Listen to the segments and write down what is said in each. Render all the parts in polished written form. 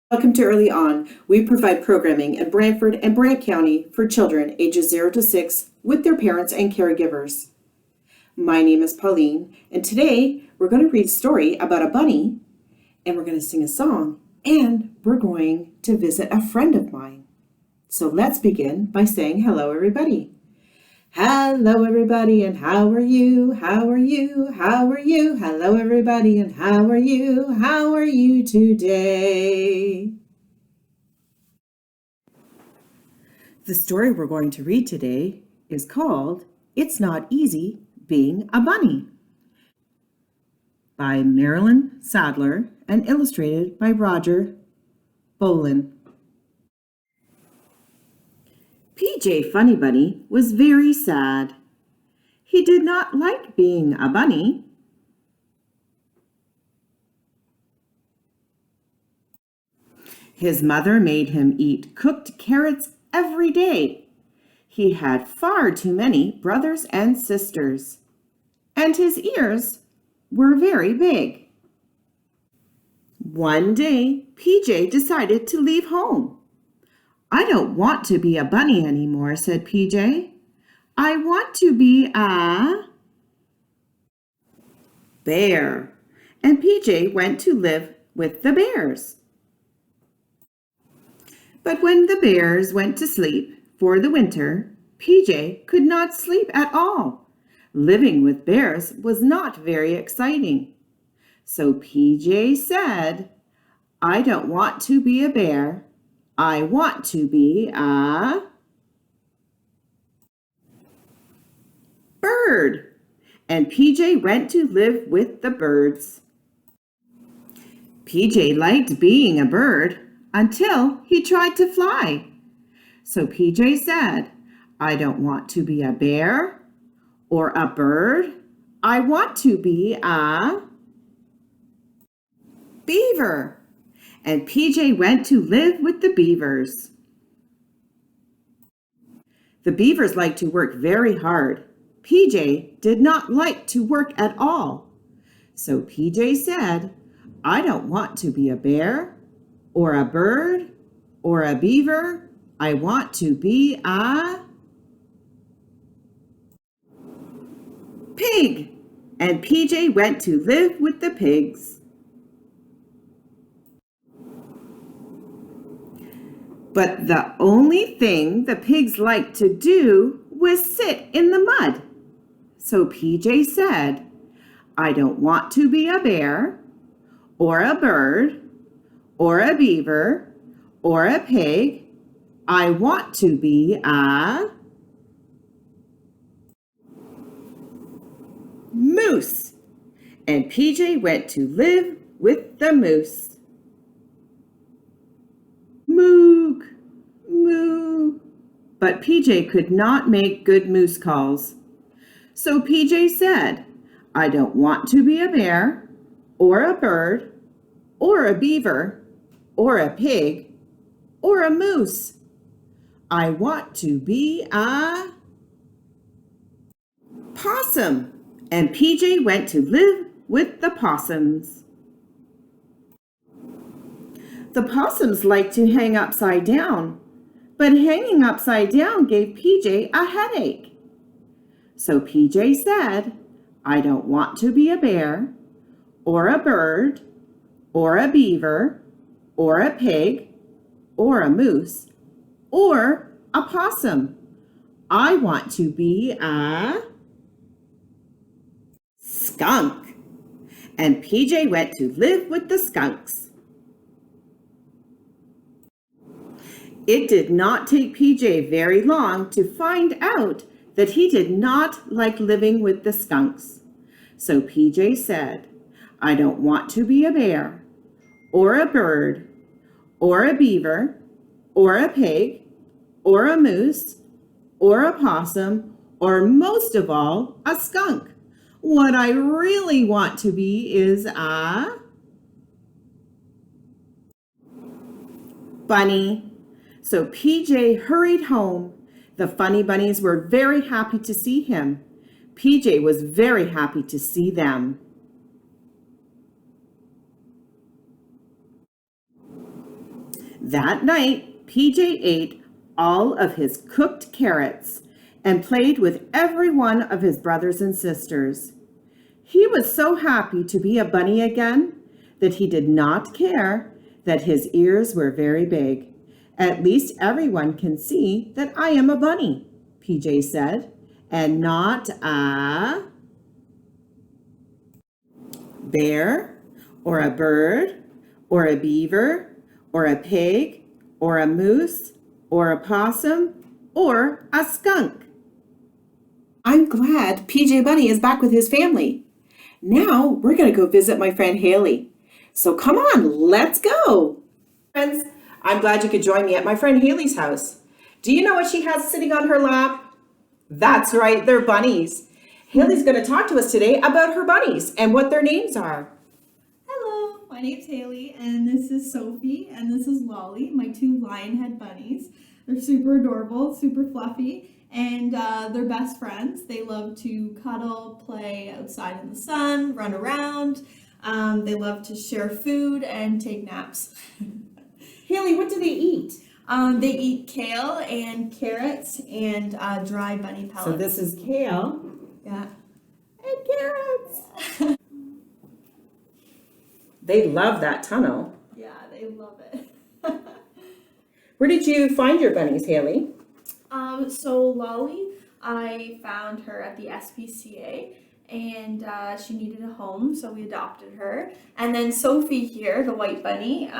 Welcome to Early On. We provide programming in Brantford and Brant County for children ages 0 to 6 with their parents and caregivers. My name is Pauline, and today we're going to read a story about a bunny, and we're going to sing a song, and we're going to visit a friend of mine. So let's begin by saying hello, everybody. Hello, everybody, and how are you? How are you? How are you? Hello, everybody, and how are you? How are you today? The story we're going to read today is called It's Not Easy Being a Bunny by Marilyn Sadler and illustrated by Pauline. PJ Funny Bunny was very sad. He did not like being a bunny. His mother made him eat cooked carrots every day. He had far too many brothers and sisters, and his ears were very big. One day, PJ decided to leave home. I don't want to be a bunny anymore, said PJ. I want to be a bear. And PJ went to live with the bears. But when the bears went to sleep for the winter, PJ could not sleep at all. Living with bears was not very exciting. So PJ said, I don't want to be a bear. I want to be a bird. And PJ went to live with the birds. PJ liked being a bird until he tried to fly. So PJ said, I don't want to be a bear or a bird. I want to be a beaver. And PJ went to live with the beavers. The beavers liked to work very hard. PJ did not like to work at all. So PJ said, I don't want to be a bear or a bird or a beaver. I want to be a pig. And PJ went to live with the pigs. But the only thing the pigs liked to do was sit in the mud. So PJ said, I don't want to be a bear or a bird or a beaver or a pig. I want to be a moose. And PJ went to live with the moose. Moo, moo. But PJ could not make good moose calls. So PJ said, I don't want to be a bear or a bird or a beaver or a pig or a moose. I want to be a possum. And PJ went to live with the possums. The possums liked to hang upside down, but hanging upside down gave PJ a headache. So PJ said, I don't want to be a bear or a bird or a beaver or a pig or a moose or a possum. I want to be a skunk. And PJ went to live with the skunks. It did not take PJ very long to find out that he did not like living with the skunks. So PJ said, I don't want to be a bear or a bird or a beaver or a pig or a moose or a possum or most of all, a skunk. What I really want to be is a bunny. So PJ hurried home. The funny bunnies were very happy to see him. PJ was very happy to see them. That night, PJ ate all of his cooked carrots and played with every one of his brothers and sisters. He was so happy to be a bunny again that he did not care that his ears were very big. At least everyone can see that I am a bunny, PJ said, and not a bear or a bird or a beaver or a pig or a moose or a possum or a skunk. I'm glad PJ Bunny is back with his family. Now we're going to go visit my friend Haley. So come on, let's go. Friends, I'm glad you could join me at my friend Haley's house. Do you know what she has sitting on her lap? That's right, they're bunnies. Haley's going to talk to us today about her bunnies and what their names are. Hello, my name's Haley, and this is Sophie, and this is Lolly, my two lionhead bunnies. They're super adorable, super fluffy, and they're best friends. They love to cuddle, play outside in the sun, run around. They love to share food and take naps. Haley, what do they eat? They eat kale and carrots and dry bunny pellets. So this is kale. Yeah. And carrots. They love that tunnel. Yeah, they love it. Where did you find your bunnies, Haley? So Lolly, I found her at the SPCA, and she needed a home, so we adopted her. And then Sophie here, the white bunny,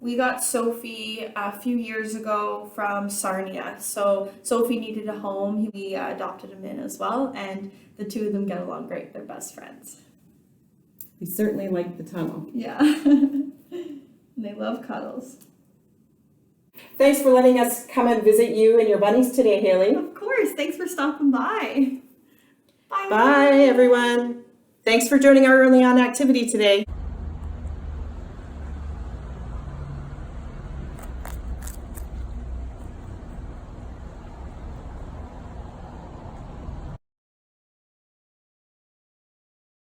we got Sophie a few years ago from Sarnia. So Sophie needed a home. We adopted him in as well, and the two of them get along great. They're best friends. We certainly like the tunnel. Yeah. And they love cuddles. Thanks for letting us come and visit you and your bunnies today, Haley. Of course. Thanks for stopping by. Bye. Bye, everyone. Thanks for joining our EarlyON activity today.